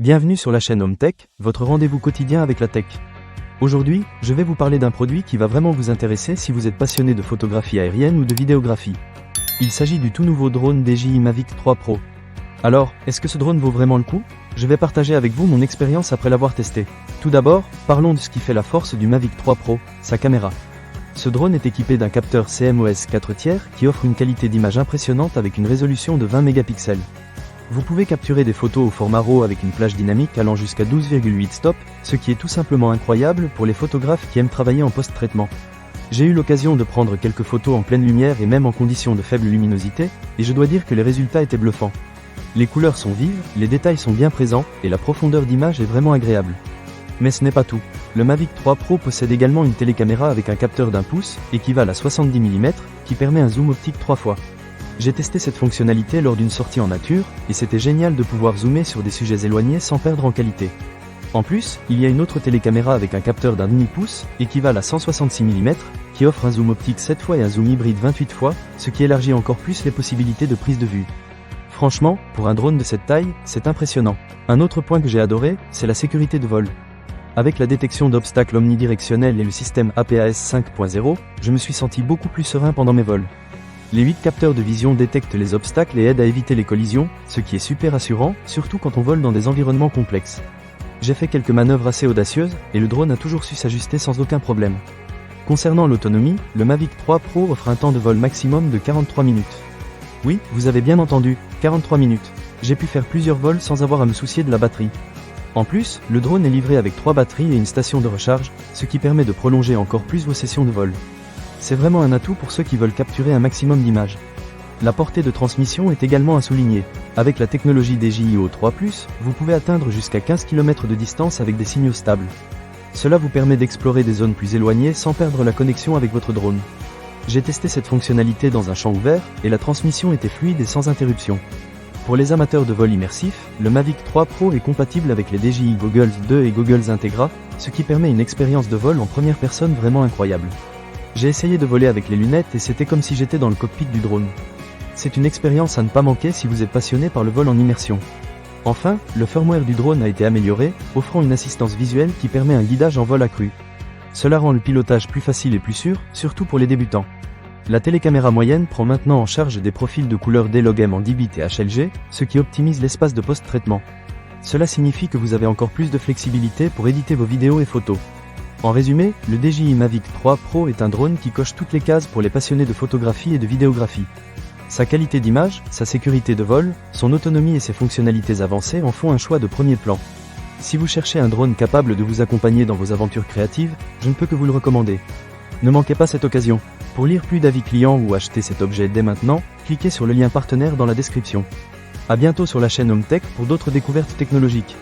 Bienvenue sur la chaîne Home Tech, votre rendez-vous quotidien avec la tech. Aujourd'hui, je vais vous parler d'un produit qui va vraiment vous intéresser si vous êtes passionné de photographie aérienne ou de vidéographie. Il s'agit du tout nouveau drone DJI Mavic 3 Pro. Alors, est-ce que ce drone vaut vraiment le coup? Je vais partager avec vous mon expérience après l'avoir testé. Tout d'abord, parlons de ce qui fait la force du Mavic 3 Pro, sa caméra. Ce drone est équipé d'un capteur CMOS 4 qui offre une qualité d'image impressionnante avec une résolution de 20 mégapixels. Vous pouvez capturer des photos au format RAW avec une plage dynamique allant jusqu'à 12,8 stops, ce qui est tout simplement incroyable pour les photographes qui aiment travailler en post-traitement. J'ai eu l'occasion de prendre quelques photos en pleine lumière et même en conditions de faible luminosité, et je dois dire que les résultats étaient bluffants. Les couleurs sont vives, les détails sont bien présents, et la profondeur d'image est vraiment agréable. Mais ce n'est pas tout. Le Mavic 3 Pro possède également une télécaméra avec un capteur d'1 pouce, équivalent à 70 mm, qui permet un zoom optique 3 fois. J'ai testé cette fonctionnalité lors d'une sortie en nature, et c'était génial de pouvoir zoomer sur des sujets éloignés sans perdre en qualité. En plus, il y a une autre télécaméra avec un capteur d'1 demi-pouce, équivalent à 166 mm, qui offre un zoom optique 7 fois et un zoom hybride 28 fois, ce qui élargit encore plus les possibilités de prise de vue. Franchement, pour un drone de cette taille, c'est impressionnant. Un autre point que j'ai adoré, c'est la sécurité de vol. Avec la détection d'obstacles omnidirectionnels et le système APAS 5.0, je me suis senti beaucoup plus serein pendant mes vols. Les 8 capteurs de vision détectent les obstacles et aident à éviter les collisions, ce qui est super rassurant, surtout quand on vole dans des environnements complexes. J'ai fait quelques manœuvres assez audacieuses, et le drone a toujours su s'ajuster sans aucun problème. Concernant l'autonomie, le Mavic 3 Pro offre un temps de vol maximum de 43 minutes. Oui, vous avez bien entendu, 43 minutes. J'ai pu faire plusieurs vols sans avoir à me soucier de la batterie. En plus, le drone est livré avec 3 batteries et une station de recharge, ce qui permet de prolonger encore plus vos sessions de vol. C'est vraiment un atout pour ceux qui veulent capturer un maximum d'images. La portée de transmission est également à souligner. Avec la technologie DJI O3+, vous pouvez atteindre jusqu'à 15 km de distance avec des signaux stables. Cela vous permet d'explorer des zones plus éloignées sans perdre la connexion avec votre drone. J'ai testé cette fonctionnalité dans un champ ouvert, et la transmission était fluide et sans interruption. Pour les amateurs de vol immersif, le Mavic 3 Pro est compatible avec les DJI Goggles 2 et Goggles Integra, ce qui permet une expérience de vol en première personne vraiment incroyable. J'ai essayé de voler avec les lunettes et c'était comme si j'étais dans le cockpit du drone. C'est une expérience à ne pas manquer si vous êtes passionné par le vol en immersion. Enfin, le firmware du drone a été amélioré, offrant une assistance visuelle qui permet un guidage en vol accru. Cela rend le pilotage plus facile et plus sûr, surtout pour les débutants. La télécaméra moyenne prend maintenant en charge des profils de couleurs D-Log-M en 10 bits et HLG, ce qui optimise l'espace de post-traitement. Cela signifie que vous avez encore plus de flexibilité pour éditer vos vidéos et photos. En résumé, le DJI Mavic 3 Pro est un drone qui coche toutes les cases pour les passionnés de photographie et de vidéographie. Sa qualité d'image, sa sécurité de vol, son autonomie et ses fonctionnalités avancées en font un choix de premier plan. Si vous cherchez un drone capable de vous accompagner dans vos aventures créatives, je ne peux que vous le recommander. Ne manquez pas cette occasion. Pour lire plus d'avis clients ou acheter cet objet dès maintenant, cliquez sur le lien partenaire dans la description. À bientôt sur la chaîne Home Tech pour d'autres découvertes technologiques.